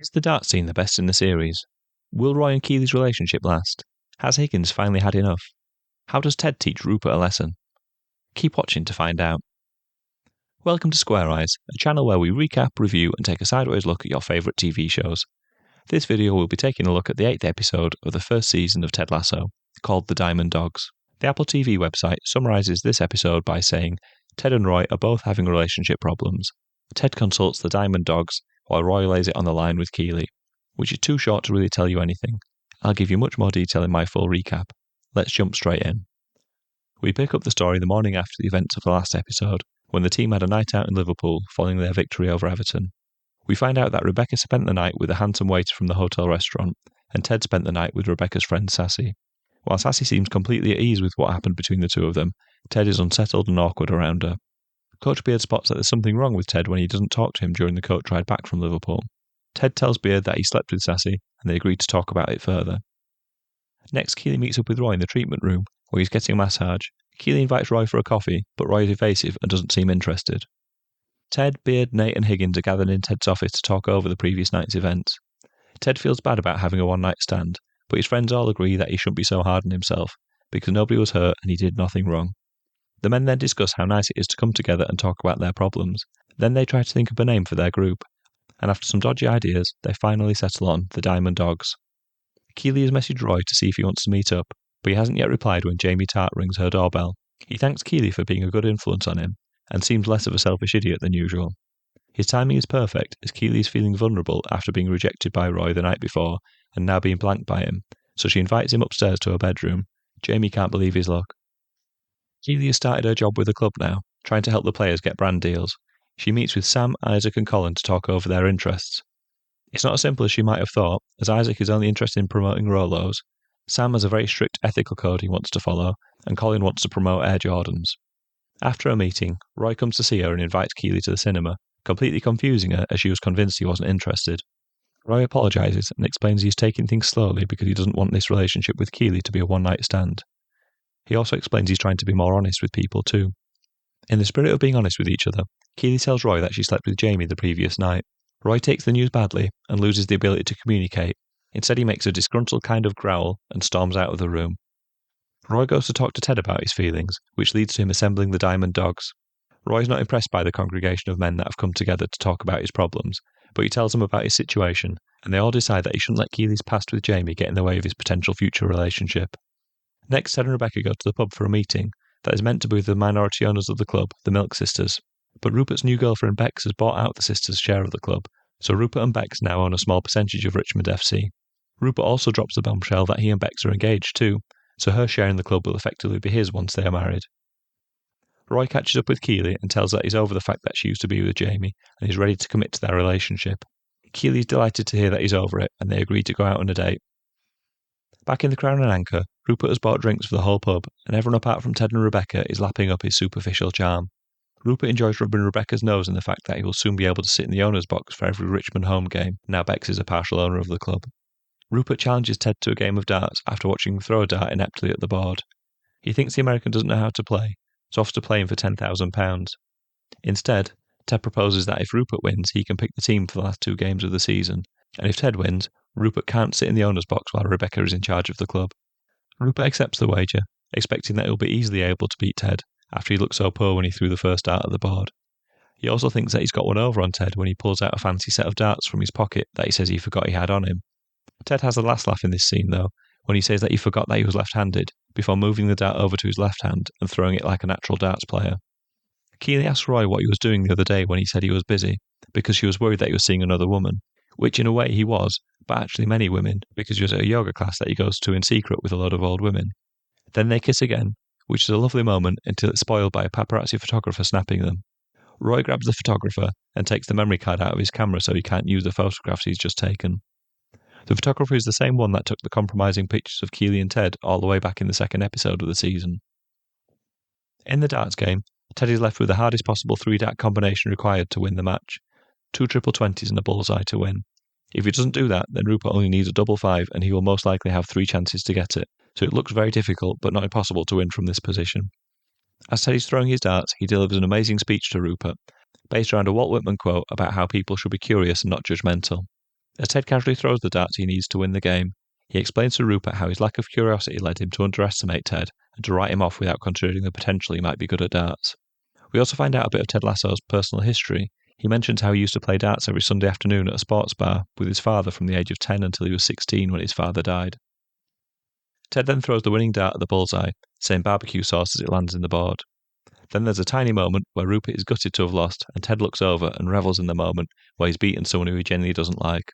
Is the dart scene the best in the series? Will Roy and Keely's relationship last? Has Higgins finally had enough? How does Ted teach Rupert a lesson? Keep watching to find out. Welcome to Square Eyes, a channel where we recap, review and take a sideways look at your favourite TV shows. This video will be taking a look at the 8th episode of the first season of Ted Lasso, called The Diamond Dogs. The Apple TV website summarises this episode by saying, Ted and Roy are both having relationship problems. Ted consults the Diamond Dogs, while Roy lays it on the line with Keely, which is too short to really tell you anything. I'll give you much more detail in my full recap. Let's jump straight in. We pick up the story the morning after the events of the last episode, when the team had a night out in Liverpool following their victory over Everton. We find out that Rebecca spent the night with a handsome waiter from the hotel restaurant, and Ted spent the night with Rebecca's friend Sassy. While Sassy seems completely at ease with what happened between the two of them, Ted is unsettled and awkward around her. Coach Beard spots that there's something wrong with Ted when he doesn't talk to him during the coach ride back from Liverpool. Ted tells Beard that he slept with Sassy, and they agree to talk about it further. Next, Keely meets up with Roy in the treatment room, where he's getting a massage. Keely invites Roy for a coffee, but Roy is evasive and doesn't seem interested. Ted, Beard, Nate and Higgins are gathered in Ted's office to talk over the previous night's events. Ted feels bad about having a one-night stand, but his friends all agree that he shouldn't be so hard on himself, because nobody was hurt and he did nothing wrong. The men then discuss how nice it is to come together and talk about their problems. Then they try to think of a name for their group, and after some dodgy ideas, they finally settle on the Diamond Dogs. Keely has messaged Roy to see if he wants to meet up, but he hasn't yet replied when Jamie Tart rings her doorbell. He thanks Keely for being a good influence on him, and seems less of a selfish idiot than usual. His timing is perfect, as Keely is feeling vulnerable after being rejected by Roy the night before, and now being blanked by him, so she invites him upstairs to her bedroom. Jamie can't believe his luck. Keely has started her job with the club now, trying to help the players get brand deals. She meets with Sam, Isaac and Colin to talk over their interests. It's not as simple as she might have thought, as Isaac is only interested in promoting Rolos. Sam has a very strict ethical code he wants to follow, and Colin wants to promote Air Jordans. After a meeting, Roy comes to see her and invites Keely to the cinema, completely confusing her as she was convinced he wasn't interested. Roy apologises and explains he's taking things slowly because he doesn't want this relationship with Keely to be a one-night stand. He also explains he's trying to be more honest with people too. In the spirit of being honest with each other, Keely tells Roy that she slept with Jamie the previous night. Roy takes the news badly and loses the ability to communicate. Instead, he makes a disgruntled kind of growl and storms out of the room. Roy goes to talk to Ted about his feelings, which leads to him assembling the Diamond Dogs. Roy's not impressed by the congregation of men that have come together to talk about his problems, but he tells them about his situation, and they all decide that he shouldn't let Keely's past with Jamie get in the way of his potential future relationship. Next, Ted and Rebecca go to the pub for a meeting that is meant to be with the minority owners of the club, the Milk Sisters. But Rupert's new girlfriend Bex has bought out the sisters' share of the club, so Rupert and Bex now own a small percentage of Richmond FC. Rupert also drops the bombshell that he and Bex are engaged too, so her share in the club will effectively be his once they are married. Roy catches up with Keely and tells that he's over the fact that she used to be with Jamie and is ready to commit to their relationship. Keely's delighted to hear that he's over it and they agree to go out on a date. Back in the Crown and Anchor, Rupert has bought drinks for the whole pub, and everyone apart from Ted and Rebecca is lapping up his superficial charm. Rupert enjoys rubbing Rebecca's nose in the fact that he will soon be able to sit in the owner's box for every Richmond home game, now Bex is a partial owner of the club. Rupert challenges Ted to a game of darts after watching him throw a dart ineptly at the board. He thinks the American doesn't know how to play, so offers to play him for £10,000. Instead, Ted proposes that if Rupert wins, he can pick the team for the last 2 games of the season, and if Ted wins, Rupert can't sit in the owner's box while Rebecca is in charge of the club. Rupert accepts the wager, expecting that he'll be easily able to beat Ted after he looked so poor when he threw the first dart at the board. He also thinks that he's got one over on Ted when he pulls out a fancy set of darts from his pocket that he says he forgot he had on him. Ted has a last laugh in this scene though, when he says that he forgot that he was left-handed, before moving the dart over to his left hand and throwing it like a natural darts player. Keely asks Roy what he was doing the other day when he said he was busy, because she was worried that he was seeing another woman, which in a way he was, but actually many women, because he was at a yoga class that he goes to in secret with a lot of old women. Then they kiss again, which is a lovely moment until it's spoiled by a paparazzi photographer snapping them. Roy grabs the photographer and takes the memory card out of his camera so he can't use the photographs he's just taken. The photographer is the same one that took the compromising pictures of Keely and Ted all the way back in the 2nd episode of the season. In the darts game, Ted is left with the hardest possible 3-dart combination required to win the match, 2 triple 20s and a bullseye to win. If he doesn't do that, then Rupert only needs a double 5 and he will most likely have 3 chances to get it, so it looks very difficult but not impossible to win from this position. As Ted is throwing his darts, he delivers an amazing speech to Rupert, based around a Walt Whitman quote about how people should be curious and not judgmental. As Ted casually throws the darts he needs to win the game, he explains to Rupert how his lack of curiosity led him to underestimate Ted and to write him off without considering the potential he might be good at darts. We also find out a bit of Ted Lasso's personal history. He mentions how he used to play darts every Sunday afternoon at a sports bar with his father from the age of 10 until he was 16 when his father died. Ted then throws the winning dart at the bullseye, saying barbecue sauce as it lands in the board. Then there's a tiny moment where Rupert is gutted to have lost, and Ted looks over and revels in the moment where he's beaten someone who he genuinely doesn't like.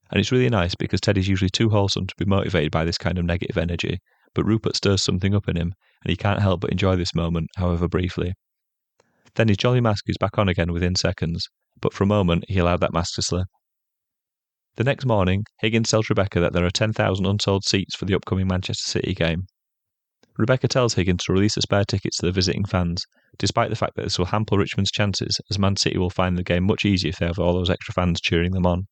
And it's really nice because Ted is usually too wholesome to be motivated by this kind of negative energy, but Rupert stirs something up in him, and he can't help but enjoy this moment, however briefly. Then his jolly mask is back on again within seconds, but for a moment he allowed that mask to slip. The next morning, Higgins tells Rebecca that there are 10,000 unsold seats for the upcoming Manchester City game. Rebecca tells Higgins to release the spare tickets to the visiting fans, despite the fact that this will hamper Richmond's chances, as Man City will find the game much easier if they have all those extra fans cheering them on.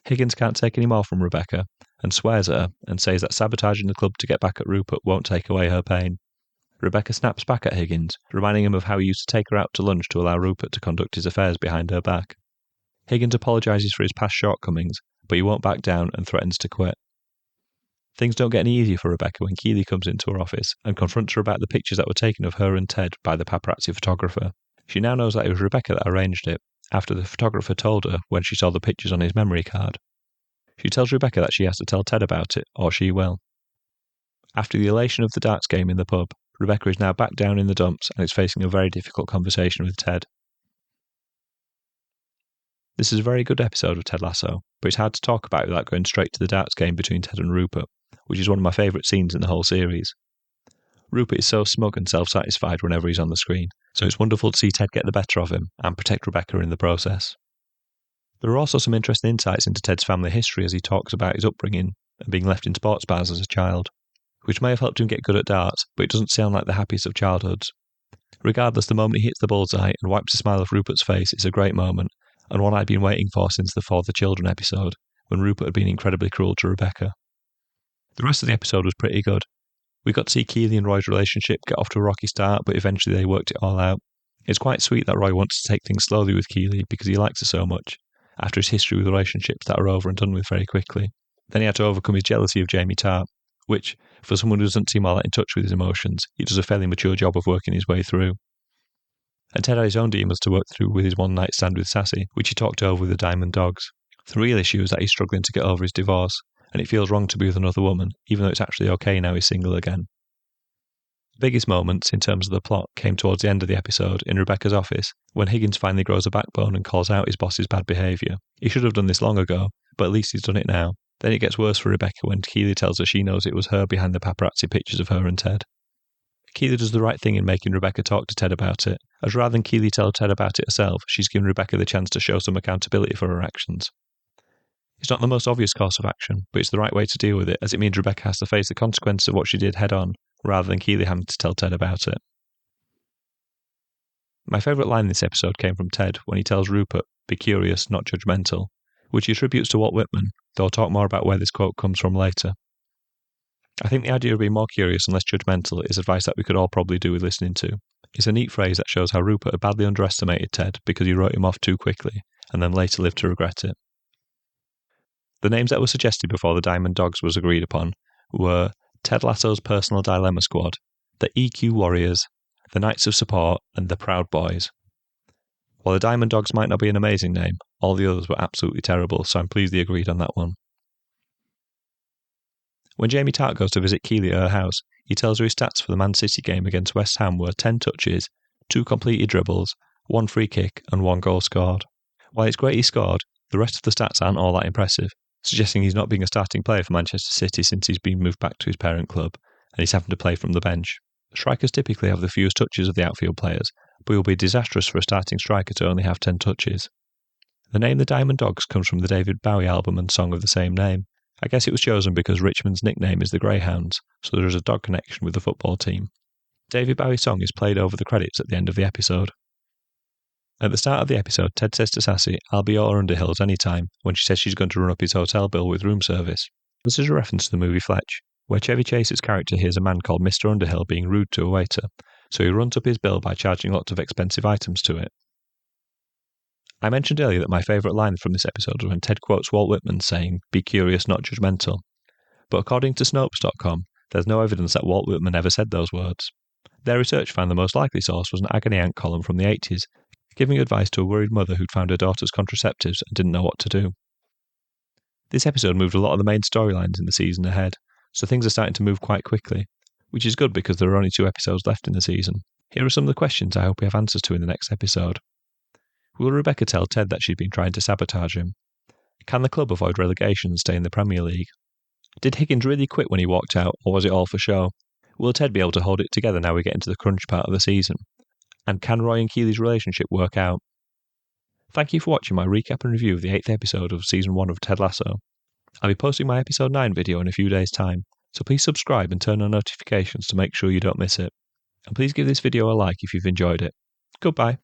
Higgins can't take any more from Rebecca, and swears at her and says that sabotaging the club to get back at Rupert won't take away her pain. Rebecca snaps back at Higgins, reminding him of how he used to take her out to lunch to allow Rupert to conduct his affairs behind her back. Higgins apologises for his past shortcomings, but he won't back down and threatens to quit. Things don't get any easier for Rebecca when Keeley comes into her office and confronts her about the pictures that were taken of her and Ted by the paparazzi photographer. She now knows that it was Rebecca that arranged it, after the photographer told her when she saw the pictures on his memory card. She tells Rebecca that she has to tell Ted about it, or she will. After the elation of the darts game in the pub, Rebecca is now back down in the dumps and is facing a very difficult conversation with Ted. This is a very good episode of Ted Lasso, but it's hard to talk about without going straight to the darts game between Ted and Rupert, which is one of my favourite scenes in the whole series. Rupert is so smug and self-satisfied whenever he's on the screen, so it's wonderful to see Ted get the better of him and protect Rebecca in the process. There are also some interesting insights into Ted's family history as he talks about his upbringing and being left in sports bars as a child, which may have helped him get good at darts, but it doesn't sound like the happiest of childhoods. Regardless, the moment he hits the bullseye and wipes a smile off Rupert's face is a great moment, and one I'd been waiting for since the For the Children episode, when Rupert had been incredibly cruel to Rebecca. The rest of the episode was pretty good. We got to see Keeley and Roy's relationship get off to a rocky start, but eventually they worked it all out. It's quite sweet that Roy wants to take things slowly with Keeley because he likes her so much, after his history with relationships that are over and done with very quickly. Then he had to overcome his jealousy of Jamie Tart, which, for someone who doesn't seem all that in touch with his emotions, he does a fairly mature job of working his way through. And Ted had his own demons to work through with his one-night stand with Sassy, which he talked over with the Diamond Dogs. The real issue is that he's struggling to get over his divorce, and it feels wrong to be with another woman, even though it's actually okay now he's single again. The biggest moments, in terms of the plot, came towards the end of the episode, in Rebecca's office, when Higgins finally grows a backbone and calls out his boss's bad behaviour. He should have done this long ago, but at least he's done it now. Then it gets worse for Rebecca when Keeley tells her she knows it was her behind the paparazzi pictures of her and Ted. Keeley does the right thing in making Rebecca talk to Ted about it, as rather than Keeley tell Ted about it herself, she's given Rebecca the chance to show some accountability for her actions. It's not the most obvious course of action, but it's the right way to deal with it, as it means Rebecca has to face the consequences of what she did head on, rather than Keeley having to tell Ted about it. My favourite line in this episode came from Ted when he tells Rupert, "Be curious, not judgmental," which he attributes to Walt Whitman, though I'll talk more about where this quote comes from later. I think the idea of being more curious and less judgmental is advice that we could all probably do with listening to. It's a neat phrase that shows how Rupert had badly underestimated Ted because he wrote him off too quickly, and then later lived to regret it. The names that were suggested before the Diamond Dogs was agreed upon were Ted Lasso's Personal Dilemma Squad, the EQ Warriors, the Knights of Support, and the Proud Boys. While the Diamond Dogs might not be an amazing name, all the others were absolutely terrible, so I'm pleased they agreed on that one. When Jamie Tart goes to visit Keeley at her house, he tells her his stats for the Man City game against West Ham were 10 touches, 2 completed dribbles, 1 free kick, and 1 goal scored. While it's great he scored, the rest of the stats aren't all that impressive, suggesting he's not being a starting player for Manchester City since he's been moved back to his parent club, and he's having to play from the bench. Strikers typically have the fewest touches of the outfield players, but it will be disastrous for a starting striker to only have 10 touches. The name the Diamond Dogs comes from the David Bowie album and song of the same name. I guess it was chosen because Richmond's nickname is the Greyhounds, so there is a dog connection with the football team. David Bowie's song is played over the credits at the end of the episode. At the start of the episode, Ted says to Sassy, "I'll be your Underhills any time," when she says she's going to run up his hotel bill with room service. This is a reference to the movie Fletch, where Chevy Chase's character hears a man called Mr. Underhill being rude to a waiter, so he runs up his bill by charging lots of expensive items to it. I mentioned earlier that my favourite line from this episode was when Ted quotes Walt Whitman saying, "Be curious, not judgmental." But according to Snopes.com, there's no evidence that Walt Whitman ever said those words. Their research found the most likely source was an agony aunt column from the 80s, giving advice to a worried mother who'd found her daughter's contraceptives and didn't know what to do. This episode moved a lot of the main storylines in the season ahead, so things are starting to move quite quickly, which is good because there are only 2 episodes left in the season. Here are some of the questions I hope we have answers to in the next episode. Will Rebecca tell Ted that she's been trying to sabotage him? Can the club avoid relegation and stay in the Premier League? Did Higgins really quit when he walked out, or was it all for show? Will Ted be able to hold it together now we get into the crunch part of the season? And can Roy and Keely's relationship work out? Thank you for watching my recap and review of the 8th episode of Season 1 of Ted Lasso. I'll be posting my Episode 9 video in a few days' time, so please subscribe and turn on notifications to make sure you don't miss it. And please give this video a like if you've enjoyed it. Goodbye.